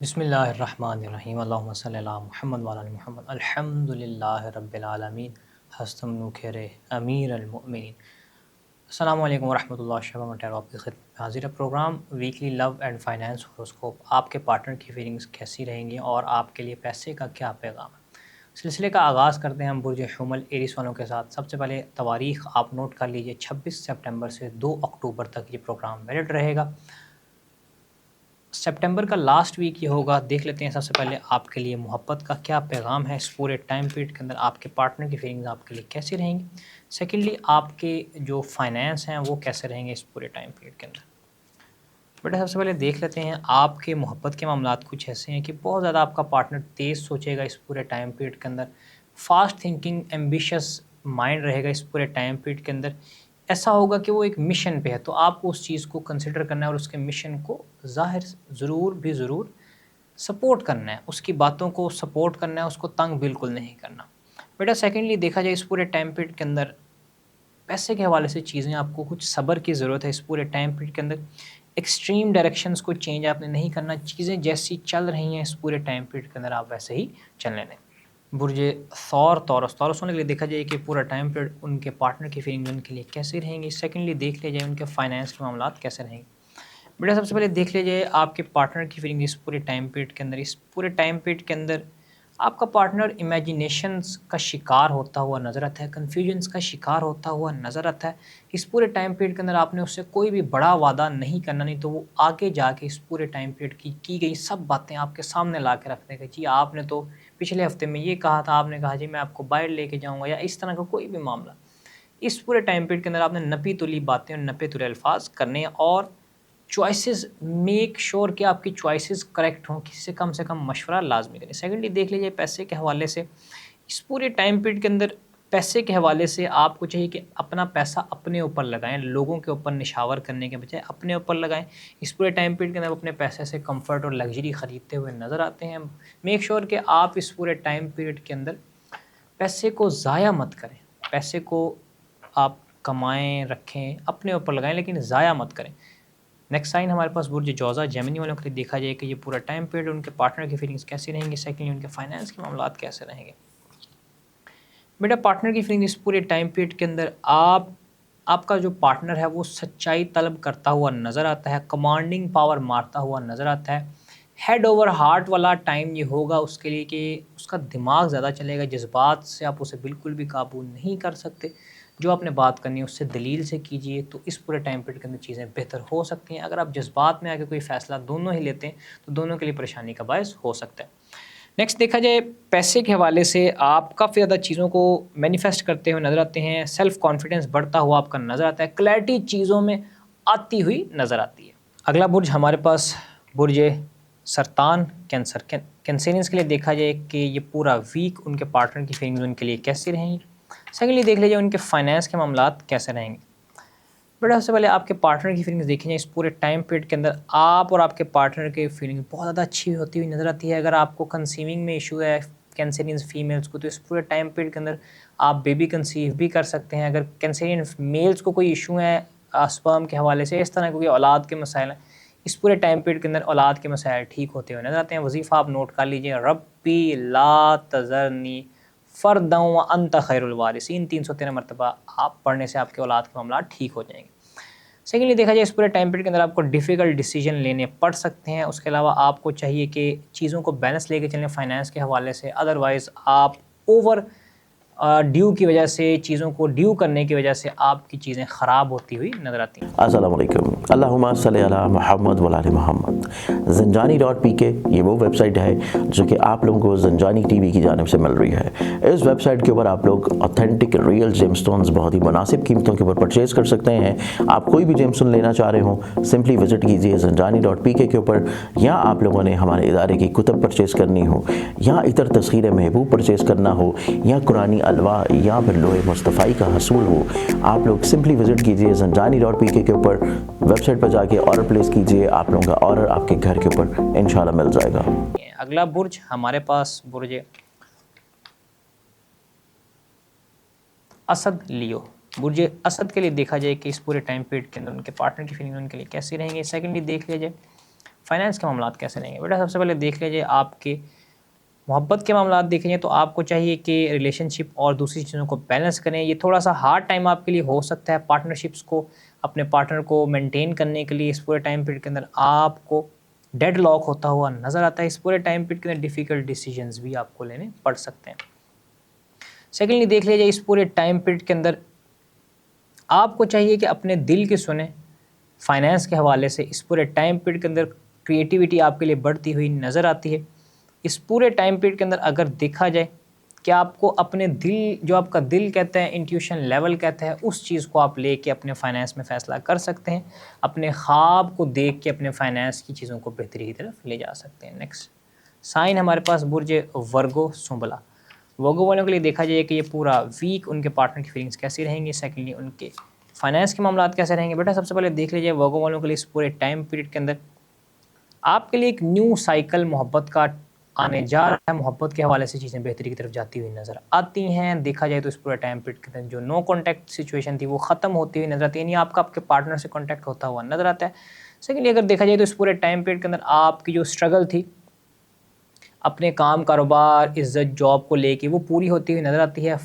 बिस्मिल्लाहिर्रहमानिर्रहीम अल्लाहुम्मा सल्ली अला मुहम्मद व अला आलि मुहम्मद अल्हम्दुलिल्लाहि रब्बिल आलमीन हस्तम नुखेरे अमीरुल मोमिनीन। अस्सलामु अलैकुम वरहमतुल्लाहि वबरकातुहू। आपकी खिदमत में हाजिर है programme weekly love and finance horoscope. आपके पार्टनर की फीलिंग्स कैसी रहेंगी और आपके लिए पैसे का क्या पैगाम है। सिलसिले का आगाज़ करते हैं हम बुर्ज हुमल एरिस वालों के साथ। सबसे पहले तवारीख़ आप नोट कर लीजिए, 26 सितंबर से 2 अक्टूबर तक ये प्रोग्राम वैलिड रहेगा। सितंबर का लास्ट वीक ये होगा। देख लेते हैं सबसे पहले आपके लिए मोहब्बत का क्या पैगाम है इस पूरे टाइम पीरियड के अंदर, आपके पार्टनर की फीलिंग्स आपके लिए कैसी रहेंगी। सेकेंडली आपके जो फाइनेंस हैं वो कैसे रहेंगे इस पूरे टाइम पीरियड के अंदर। बेटा सबसे पहले देख लेते हैं आपके मोहब्बत के मामलात कुछ ऐसे हैं कि बहुत ज़्यादा आपका पार्टनर तेज़ सोचेगा इस पूरे टाइम पीरियड के अंदर। फास्ट थिंकिंग एम्बिशियस माइंड रहेगा इस पूरे टाइम पीरियड के अंदर। ऐसा होगा कि वो एक मिशन पे है, तो आपको उस चीज़ को कंसिडर करना है और उसके मिशन को ज़ाहिर ज़रूर सपोर्ट करना है, उसकी बातों को सपोर्ट करना है, उसको तंग बिल्कुल नहीं करना। बेटा सेकेंडली देखा जाए इस पूरे टाइम पीरियड के अंदर पैसे के हवाले से चीज़ें आपको कुछ सब्र की ज़रूरत है इस पूरे टाइम पीरियड के अंदर। एक्सट्रीम डायरेक्शंस को चेंज आपने नहीं करना, चीज़ें जैसी चल रही हैं इस पूरे टाइम पीरियड के अंदर आप वैसे ही चलने दें। बुर्ज थौर तौरस तौरस होने के लिए देखा जाए कि पूरा टाइम पीरियड उनके पार्टनर की फीलिंग उनके लिए कैसी रहेंगी। सेकेंडली देख लिया जाए उनके फाइनेंस के मामलात कैसे रहेंगे। बेटा सबसे पहले देख लीजिए आपके पार्टनर की फीलिंग इस पूरे टाइम पीरियड के अंदर। इस पूरे टाइम पीरियड के अंदर आपका पार्टनर इमेजिनेशंस का शिकार होता हुआ नज़र आता है, कन्फ्यूजन्स का शिकार होता हुआ नज़र आता है। इस पूरे टाइम पीरियड के अंदर आपने उससे कोई भी बड़ा वादा नहीं करना, नहीं तो वो आगे जाके इस पूरे टाइम पीरियड की गई सब बातें आपके सामने ला के रख देगा। जी आपने तो पिछले हफ्ते में ये कहा था, आपने कहा जी मैं आपको बाहर लेके जाऊँगा, या इस तरह का कोई भी मामला। इस पूरे टाइम पीरियड के अंदर आपने नपी तुली बातें और नपे तुले अल्फाज करने हैं और चॉइसेस मेक श्योर कि आपकी चॉइसेस करेक्ट हों, किसी से कम मशवरा लाज़मी करें। सेकंडली देख लीजिए पैसे के हवाले से इस पूरे टाइम पीरियड के अंदर पैसे के हवाले से आपको चाहिए कि अपना पैसा अपने ऊपर लगाएँ, लोगों के ऊपर निछावर करने के बजाय अपने ऊपर लगाएँ। इस पूरे टाइम पीरियड के अंदर अपने पैसे से कम्फ़र्ट और लग्ज़री ख़रीदते हुए नज़र आते हैं। मेक श्योर कि आप इस पूरे टाइम पीरियड के अंदर पैसे को ज़ाया मत करें, पैसे को आप कमाएँ, रखें, अपने ऊपर लगाएँ लेकिन ज़ाया मत करें। नेक्स्ट साइन हमारे पास बुर्ज जौज़ा जेमिनी वालों के लिए देखा जाए कि ये पूरा टाइम पीरियड उनके पार्टनर की फीलिंग्स कैसी रहेंगी। सेकेंडली उनके फाइनेंस के मामलात कैसे रहेंगे। बेटा पार्टनर की फीलिंग इस पूरे टाइम पीरियड के अंदर आपका जो पार्टनर है वो सच्चाई तलब करता हुआ नज़र आता है, कमांडिंग पावर मारता हुआ नज़र आता है। हेड ओवर हार्ट वाला टाइम ये होगा उसके लिए कि उसका दिमाग ज़्यादा चलेगा, जज्बात से आप उसे बिल्कुल भी काबू नहीं कर सकते। जो आपने बात करनी है उससे दलील से कीजिए, तो इस पूरे टाइम पीरियड के अंदर चीज़ें बेहतर हो सकती हैं। अगर आप जज्बात में आके कोई फ़ैसला दोनों ही लेते हैं तो दोनों के लिए परेशानी का बायस हो सकता है। नेक्स्ट देखा जाए पैसे के हवाले से आप काफ़ी ज़्यादा चीज़ों को मैनिफेस्ट करते हुए नज़र आते हैं, सेल्फ कॉन्फिडेंस बढ़ता हुआ आपका नज़र आता है, क्लैरिटी चीज़ों में आती हुई नज़र आती है। अगला बुर्ज हमारे पास बुर्ज सरतान कैंसर कैंसेरियंस के लिए देखा जाए कि ये पूरा वीक उनके पार्टनर की फीलिंग्स उनके लिए कैसी रहेंगी। सेकेंडली देख लीजिए उनके फाइनेंस के मामलात कैसे रहेंगे। बेटा सबसे पहले आपके पार्टनर की फीलिंग्स देखी जाए इस पूरे टाइम पीरियड के अंदर आप और आपके पार्टनर की फीलिंग बहुत ज़्यादा अच्छी होती हुई नज़र आती है। अगर आपको कंसीविंग में इशू है कैंसेरियन फीमेल्स को, तो इस पूरे टाइम पीरियड के अंदर आप बेबी कंसीव भी कर सकते हैं। अगर कैंसेरियन मेल्स को कोई इशू है स्पर्म के हवाले से, इस तरह के कोई औलाद के मसाइल हैं, इस पूरे टाइम पीरियड के अंदर औलाद के मसाइल ठीक होते हुए नजर आते हैं। वजीफ़ा आप नोट कर लीजिए, रब्बी ला तज़रनी फ़र्दं व अंत खैरुल वारिसीन 313 मरतबा आप पढ़ने से आपके औलाद के मामला ठीक हो जाएंगे। सेकेंडली देखा जाए इस पूरे टाइम पीरियड के अंदर आपको डिफ़िकल्ट डिसीजन लेने पड़ सकते हैं। उसके अलावा आपको चाहिए कि चीज़ों को बैलेंस लेके चलें फाइनेंस के हवाले से, अदरवाइज़ आप ओवर ड्यू की वजह से, चीज़ों को ड्यू करने की वजह से आपकी चीज़ें ख़राब होती हुई नज़र आती हैं। अस्सलाम वालेकुम, अल्लाहुम्मा सल्ली अला मुहम्मद व आलि मुहम्मद। ज़ंजानी.pk ये वो वेबसाइट है जो कि आप लोगों को ज़ंजानी टीवी की जानिब से मिल रही है। इस वेबसाइट के ऊपर आप लोग ऑथेंटिक रियल जेमस्टोन्स बहुत ही मुनासिब कीमतों के ऊपर परचेज़ कर सकते हैं। आप कोई भी जेमस्टोन लेना चाह रहे हो सिंपली विज़िट कीजिए ज़ंजानी.pk के ऊपर, या आप लोगों ने हमारे इदारे की कुतब परचेज़ करनी हो, या इतर तस्खीर महबूब परचेज़ करना हो, या कुरानी अलवा, या फिर लोहे मुस्तफ़ाई का हसूल हो, आप लोग सिंपली विज़िट कीजिए ज़ंजानी.pk के ऊपर। वेबसाइट पर जाके ऑर्डर प्लेस कीजिए, आप लोगों का ऑर्डर आपके घर के ऊपर इंशाल्लाह मिल जाएगा। अगला बुर्ज हमारे पास बुर्ज असद लियो। बुर्ज असद के लिए देखा जाए कि इस पूरे टाइम पीरियड के अंदर उनके पार्टनर की फीलिंग उनके लिए कैसी रहेंगी। सेकेंडली देख लिया जाए फाइनेंस के मामला कैसे रहेंगे? बेटा सबसे पहले देख लीजिए आपके मोहब्बत के मामला देखेंगे तो आपको चाहिए कि रिलेशनशिप और दूसरी चीज़ों को बैलेंस करें। ये थोड़ा सा हार्ड टाइम आपके लिए हो सकता है पार्टनरशिप्स को, अपने पार्टनर को मेंटेन करने के लिए। इस पूरे टाइम पीरियड के अंदर आपको डेडलॉक होता हुआ नज़र आता है। इस पूरे टाइम पीरियड के अंदर डिफ़िकल्ट डिसीजंस भी आपको लेने पड़ सकते हैं। सेकेंडली देख लीजिए इस पूरे टाइम पीरियड के अंदर आपको चाहिए कि अपने दिल की सुने। फाइनेंस के हवाले से इस पूरे टाइम पीरियड के अंदर क्रिएटिविटी आपके लिए बढ़ती हुई नज़र आती है। इस पूरे टाइम पीरियड के अंदर अगर देखा जाए कि आपको अपने दिल, जो आपका दिल कहता है, इंट्यूशन लेवल कहता है, उस चीज़ को आप लेके अपने फाइनेंस में फ़ैसला कर सकते हैं। अपने ख्वाब को देख के अपने फाइनेंस की चीज़ों को बेहतरी की तरफ ले जा सकते हैं। नेक्स्ट साइन हमारे पास बुर्ज वर्गो सुंबला। वर्गो वालों के लिए देखा जाए कि ये पूरा वीक उनके पार्टनर की फीलिंग्स कैसी रहेंगी। सेकेंडली उनके फाइनेंस के मामला कैसे रहेंगे। बेटा सबसे पहले देख लीजिए वर्गो वालों के लिए इस पूरे टाइम पीरियड के अंदर आपके लिए एक न्यू साइकिल मोहब्बत का आने जा रहा है। मोहब्बत के हवाले से चीज़ें बेहतरी की तरफ जाती हुई नज़र आती हैं। देखा जाए तो इस पूरे टाइम पीरियड के अंदर जो नो कॉन्टैक्ट सिचुएशन थी वो ख़त्म होती हुई नज़र आती है, यानी आपका आपके पार्टनर से कॉन्टैक्ट होता हुआ नज़र आता है। सेकेंडली अगर देखा जाए तो इस पूरे टाइम पीरियड के अंदर आपकी जो स्ट्रगल थी अपने काम, कारोबार, इज़्ज़त, जॉब को लेके, वो पूरी होती हुई नज़र आती है।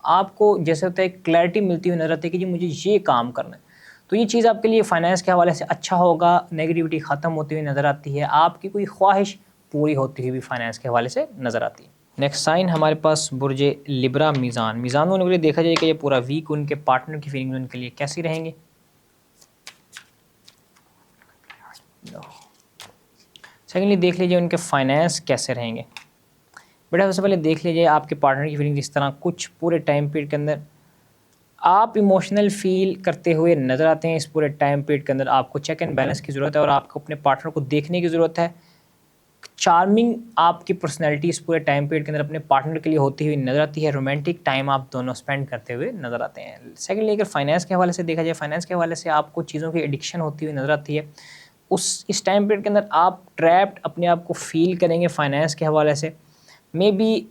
आपको जैसे होता है क्लैरिटी मिलती हुई नज़र आती है कि जी मुझे ये काम करना है। तो ये चीज़ आपके लिए फाइनेंस के हवाले से अच्छा होगा। नेगेटिविटी ख़त्म होती हुई नज़र आती है। आपकी कोई ख्वाहिश पूरी होती हुई भी फाइनेंस के हवाले से नज़र आती है। नेक्स्ट साइन हमारे पास बुर्ज लिब्रा मीज़ान। मीज़ान होने के लिए देखा जाए कि ये पूरा वीक उनके पार्टनर की फीलिंग्स उनके लिए कैसी रहेंगी। सेकेंडली देख लीजिए उनके फाइनेंस कैसे रहेंगे। बेटा सबसे पहले देख लीजिए आपके पार्टनर की फीलिंग इस तरह कुछ पूरे टाइम पीरियड के अंदर आप इमोशनल फील करते हुए नज़र आते हैं। इस पूरे टाइम पीरियड के अंदर आपको चेक एंड बैलेंस की ज़रूरत है और आपको अपने पार्टनर को देखने की ज़रूरत है। चार्मिंग आपकी पर्सनैलिटी इस पूरे टाइम पीरियड के अंदर अपने पार्टनर के लिए होती हुई नज़र आती है। रोमांटिक टाइम आप दोनों स्पेंड करते हुए नज़र आते हैं। सेकेंडली अगर फाइनेंस के हवाले से देखा जाए, फाइनेंस के हवाले से आपको चीज़ों की एडिक्शन होती हुई नज़र आती है। इस टाइम पीरियड के अंदर आप ट्रैप्ड अपने आप को फील करेंगे फाइनेंस के हवाले से। मे बी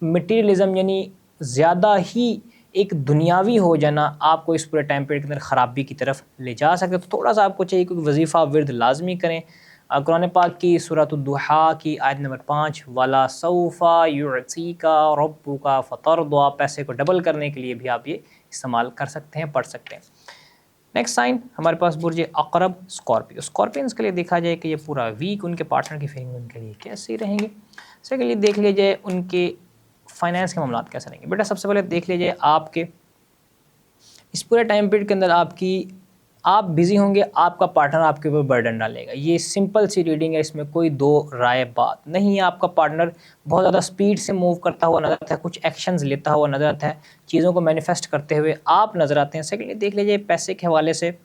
मटीरियलिज़म यानी ज़्यादा ही एक दुनियावी हो जाना आपको इस पूरे टाइम पीरियड के अंदर ख़राबी की तरफ ले जा सकते। तो थोड़ा सा आपको चाहिए कि वजीफ़ा विर्द लाजमी करें। कुरान पाक की सूरत दुहा की आयत नंबर 5 वाला सौफ़ा युअतीका रब्बुका फ़तरदा, पैसे को डबल करने के लिए भी आप ये इस्तेमाल कर सकते हैं, पढ़ सकते हैं। नेक्स्ट साइन हमारे पास बुर्ज अक़रब स्कॉर्पियो। स्कॉर्पियंस के लिए देखा जाए कि ये पूरा वीक उनके पार्टनर की फीलिंग उनके लिए कैसे रहेंगे। सेकेंडली देख लीजिए उनके फाइनेंस के मामला कैसे रहेंगे। बेटा सबसे पहले देख लीजिए आपके इस पूरे टाइम पीरियड के अंदर आप बिज़ी होंगे, आपका पार्टनर आपके ऊपर बर्डन डालेगा। ये सिंपल सी रीडिंग है, इसमें कोई दो राय बात नहीं है। आपका पार्टनर बहुत ज़्यादा स्पीड से मूव करता हुआ नज़र आता है, कुछ एक्शंस लेता हुआ नज़र आता है, चीज़ों को मैनिफेस्ट करते हुए आप नज़र आते हैं। सेकेंडली देख लीजिए पैसे के हवाले से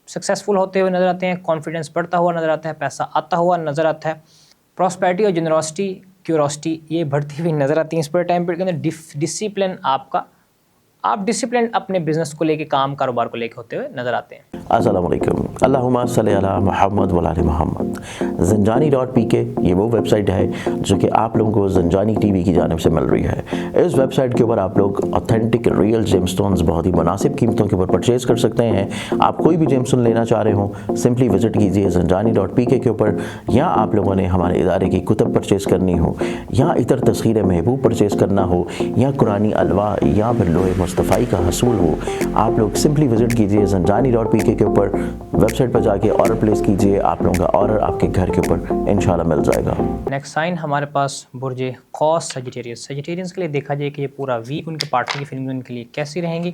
सक्सेसफुल होते हुए नज़र आते हैं, कॉन्फिडेंस बढ़ता हुआ नज़र आता है, पैसा आता हुआ नज़र आता है, प्रॉस्पेरिटी और जनरॉसिटी, क्यूरोसिटी ये बढ़ती हुई नज़र आती है। इस पूरे टाइम पीरियड के अंदर डिसिप्लिन आप डिसिप्लिन अपने बिजनेस को लेके, काम कारोबार को लेके होते हुए नज़र आते हैं। अस्सलाम वालेकुम, अल्लाहुम्मा सल्ली अला मुहम्मद व आले मोहम्मद। ज़ंजानी.pk ये वो वेबसाइट है जो कि आप लोगों को ज़ंजानी टीवी की जानिब से मिल रही है। इस वेबसाइट के ऊपर आप लोग ऑथेंटिक रियल जेमस्टोन्स बहुत ही मुनासिब कीमतों के ऊपर परचेज़ कर सकते हैं। आप कोई भी जेमस्टोन लेना चाह रहे हो, सिंपली विज़िट कीजिए ज़ंजानी.pk के ऊपर। या आप लोगों ने हमारे इदारे की कुतब परचेज़ करनी हो, या इतर तस्खीर महबूब परचेज़ करना हो, या कुरानी अलवा, या फिर लोहे मुस्तफ़ाई का हसूल हो, आप लोग सिंपली विज़िट कीजिए ज़ंजानी.pk के ऊपर। वेबसाइट पर जाके ऑर्डर प्लेस कीजिए, आप लोगों का ऑर्डर आपके घर के ऊपर इंशाल्लाह मिल जाएगा। नेक्स्ट साइन हमारे पास बुर्ज कौस सजिटेरियस। सजिटेरियंस के लिए देखा जाए कि ये पूरा वीक उनके पार्टनर की फीलिंग उनके लिए कैसी रहेंगी।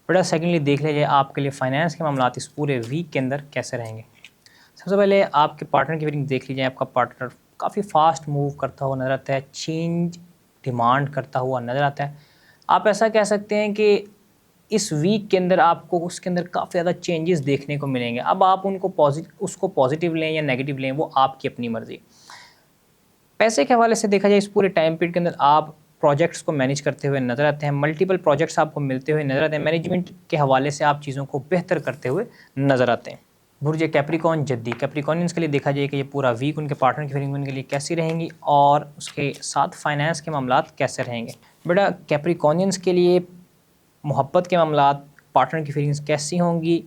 बेटा सेकेंडली देख लीजिए आपके लिए फाइनेंस के मामला इस पूरे वीक के अंदर कैसे रहेंगे। सबसे पहले आपके पार्टनर की फीलिंग देख लीजिए। आपका पार्टनर काफ़ी फास्ट मूव करता हुआ नज़र आता है, चेंज डिमांड करता हुआ नज़र आता है। आप ऐसा कह सकते हैं कि इस वीक के अंदर आपको उसके अंदर काफ़ी ज़्यादा चेंजेस देखने को मिलेंगे। अब आप उसको पॉजिटिव लें या नेगेटिव लें, वो आपकी अपनी मर्ज़ी। पैसे के हवाले से देखा जाए इस पूरे टाइम पीरियड के अंदर आप प्रोजेक्ट्स को मैनेज करते हुए नज़र आते हैं, मल्टीपल प्रोजेक्ट्स आपको मिलते हुए नज़र आते हैं। मैनेजमेंट के हवाले से आप चीज़ों को बेहतर करते हुए नज़र आते हैं। बुर्ज कैप्रिकॉर्न जद्दी। कैप्रिकॉर्नियंस के लिए देखा जाए कि ये पूरा वीक उनके पार्टनर की फीलिंग उनके लिए कैसी रहेंगी और उसके साथ फाइनेंस के मामला कैसे रहेंगे। बेटा कैप्रिकॉर्नियंस के लिए मोहब्बत के मामला, पार्टनर की फीलिंग्स कैसी होंगी,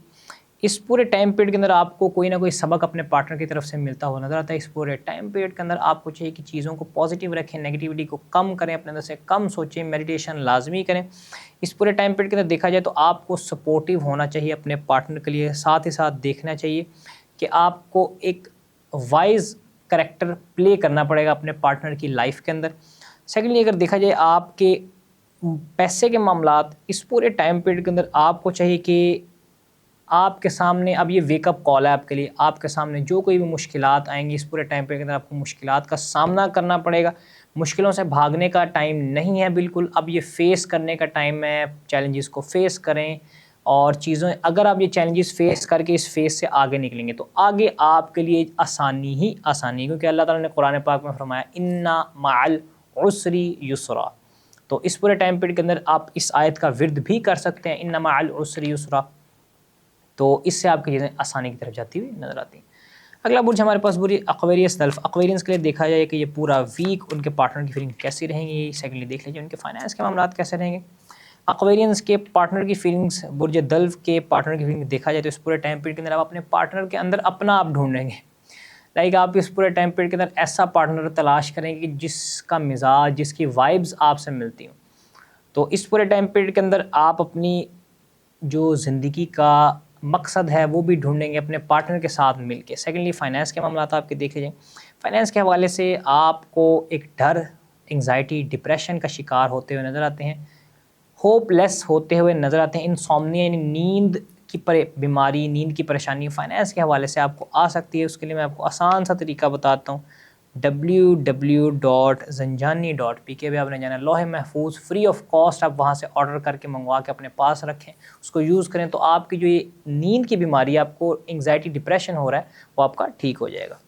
इस पूरे टाइम पीरियड के अंदर आपको कोई ना कोई सबक अपने पार्टनर की तरफ से मिलता हुआ नज़र आता है। इस पूरे टाइम पीरियड के अंदर आपको चाहिए कि चीज़ों को पॉजिटिव रखें, नेगेटिविटी को कम करें, अपने अंदर से कम सोचें, मेडिटेशन लाजमी करें। इस पूरे टाइम पीरियड के अंदर देखा जाए तो आपको सपोर्टिव होना चाहिए अपने पार्टनर के लिए, साथ ही साथ देखना चाहिए कि आपको एक वाइज करैक्टर प्ले करना पड़ेगा अपने पार्टनर की लाइफ के अंदर। सेकेंडली, अगर देखा जाए आपके पैसे के मामलात, इस पूरे टाइम पीरियड के अंदर आपको चाहिए कि आपके सामने अब ये वेकअप कॉल है आपके लिए, आपके सामने जो कोई भी मुश्किलात आएंगी इस पूरे टाइम पीरियड के अंदर आपको मुश्किलात का सामना करना पड़ेगा। मुश्किलों से भागने का टाइम नहीं है बिल्कुल, अब ये फेस करने का टाइम है। चैलेंजेस को फेस करें और चीज़ों, अगर आप ये चैलेंजेस फेस करके इस फेस से आगे निकलेंगे तो आगे आपके लिए आसानी ही आसानी, क्योंकि अल्लाह ताला ने कुरान पाक में फरमाया इन्ना मअल उसरी युसरा। तो इस पूरे टाइम पीरियड के अंदर आप इस आयत का विर्द भी कर सकते हैं, इन्ना मअल उसरी युसरा। तो इससे आपकी चीज़ें आसानी की तरफ जाती हुई नज़र आती हैं। अगला बुर्ज हमारे पास बुर्ज एक्वेरियस सेल्फ। एक्वेरियंस के लिए देखा जाए कि ये पूरा वीक उनके पार्टनर की फीलिंग कैसी रहेंगी। सेकेंडली देख लीजिए उनके फाइनेंस के मामला कैसे रहेंगे। एक्वेरियंस के पार्टनर की फीलिंग्स, बुर्ज दल्फ के पार्टनर की फीलिंग देखा जाए तो इस पूरे टाइम पीरियड के अंदर आप अपने पार्टनर के अंदर अपना आप ढूंढेंगे। लाइक आप इस पूरे टाइम पीरियड के अंदर ऐसा पार्टनर तलाश करेंगे कि जिसका मिजाज, जिसकी वाइब्स आपसे मिलती हों। तो इस पूरे टाइम पीरियड के अंदर आप अपनी जो ज़िंदगी का मकसद है वो भी ढूंढेंगे अपने पार्टनर के साथ मिलके। सेकेंडली, फाइनेंस के मामला आपके देख लीजिए। फाइनेंस के हवाले से आपको एक डर, एंग्जाइटी, डिप्रेशन का शिकार होते हुए नज़र आते हैं, होपलेस होते हुए नज़र आते हैं। इनसोम्निया यानी नींद की बीमारी, नींद की परेशानी फाइनेंस के हवाले से आपको आ सकती है। उसके लिए मैं आपको आसान सा तरीका बताता हूँ। www.zanjani.pk पे आपने जाना, लोहे महफूज फ्री ऑफ कॉस्ट आप वहाँ से ऑर्डर करके मंगवा के अपने पास रखें, उसको यूज़ करें तो आपकी जो ये नींद की बीमारी, आपको एंग्जाइटी, डिप्रेशन हो रहा है, वो आपका ठीक हो जाएगा।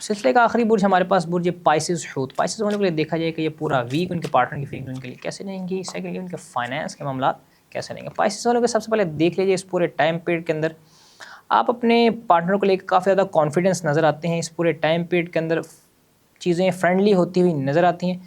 सिलसिले का आखिरी बुर्ज हमारे पास बुर्ज पाइसेस हूत। पाइसेस होने के लिए देखा जाए कि ये पूरा वीक उनके पार्टनर की फीलिंग उनके लिए कैसे रहेंगी। सेकेंडली, उनके फाइनेंस के मामला कैसे रहेंगे। पाइसेस होने के सबसे पहले देख लीजिए इस पूरे टाइम पीरियड के अंदर आप अपने पार्टनर को लेकर काफ़ी ज़्यादा कॉन्फिडेंस नज़र आते हैं। इस पूरे टाइम पीरियड के अंदर चीज़ें फ्रेंडली होती हुई नज़र आती हैं।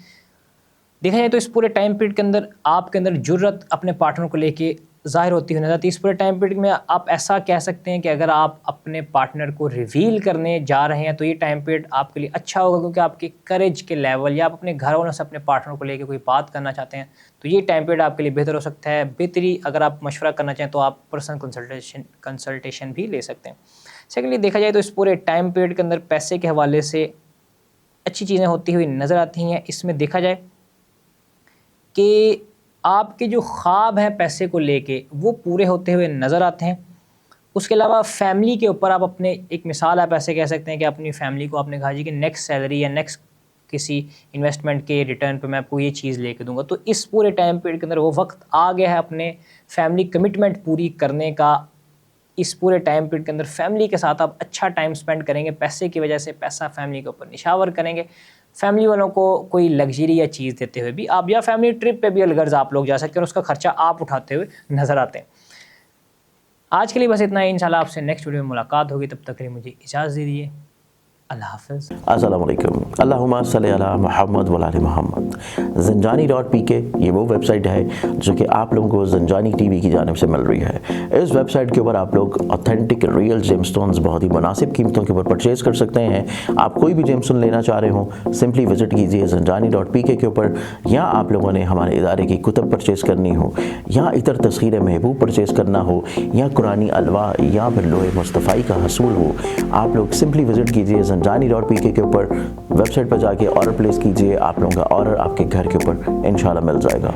देखा जाए तो इस पूरे टाइम पीरियड के अंदर आपके अंदर जुर्रत अपने पार्टनर को लेके ज़ाहिर होती हुई नज़र आती है। इस पूरे टाइम पीरियड में आप ऐसा कह सकते हैं कि अगर आप अपने पार्टनर को रिवील करने जा रहे हैं तो ये टाइम पीरियड आपके लिए अच्छा होगा, क्योंकि आपके करेज के लेवल या आप अपने घर वालों से अपने पार्टनर को लेकर कोई बात करना चाहते हैं तो ये टाइम पीरियड आपके लिए बेहतर हो सकता है। बेहतरी अगर आप मशवरा करना चाहें तो आप पर्सनल कंसल्टेशन भी ले सकते हैं। सेकेंडली, देखा जाए तो इस पूरे टाइम पीरियड के अंदर पैसे के हवाले से अच्छी चीज़ें होती हुई नज़र आती हैं। इसमें देखा जाए कि आपके जो ख्वाब हैं पैसे को लेके वो पूरे होते हुए नज़र आते हैं। उसके अलावा फैमिली के ऊपर आप अपने, एक मिसाल आप ऐसे कह सकते हैं कि अपनी फैमिली को आपने कहा जी कि नेक्स्ट सैलरी या नेक्स्ट किसी इन्वेस्टमेंट के रिटर्न पे मैं आपको ये चीज़ लेके दूंगा। तो इस पूरे टाइम पीरियड के अंदर वो वक्त आ गया है अपने फैमिली कमिटमेंट पूरी करने का। इस पूरे टाइम पीरियड के अंदर फैमिली के साथ आप अच्छा टाइम स्पेंड करेंगे। पैसे की वजह से पैसा फैमिली के ऊपर निशावर करेंगे। फैमिली वालों को कोई लग्जरी या चीज़ देते हुए भी आप, या फैमिली ट्रिप पे भी अलगर्ज आप लोग जा सकते हैं और उसका खर्चा आप उठाते हुए नज़र आते हैं। आज के लिए बस इतना ही। इंशाल्लाह आपसे नेक्स्ट वीडियो में मुलाकात होगी, तब तक के लिए मुझे इजाज़त दीजिए। अल्लाह हाफ़िज़। अस्सलाम वालेकुम। अल्लाहुम्मा सल्ली अला मुहम्मद व आले मुहम्मद। ज़ंजानी.pk ये वो वेबसाइट है जो कि आप लोगों को ज़ंजानी टीवी की जानिब से मिल रही है। इस वेबसाइट के ऊपर आप लोग ऑथेंटिक रियल जेमस्टोन्स बहुत ही मुनासिब कीमतों के ऊपर परचेज़ कर सकते हैं। आप कोई भी जेमस्टोन लेना चाह रहे हो, सिंपली विज़िट कीजिए ज़ंजानी.pk के ऊपर, या आप लोगों ने हमारे इदारे की कुतब परचेज़ करनी हो, या इतर तस्खीर महबूब परचेज़ करना हो, या कुरानी अलवा, या फिर लोहे मुस्तफ़ाई का हसूल हो, आप लोग सिंपली विज़िट कीजिए ज़ंजानी.pk के ऊपर। वेबसाइट पर जाके ऑर्डर प्लेस कीजिए, आप लोगों का ऑर्डर आपके घर के ऊपर इंशाल्लाह मिल जाएगा।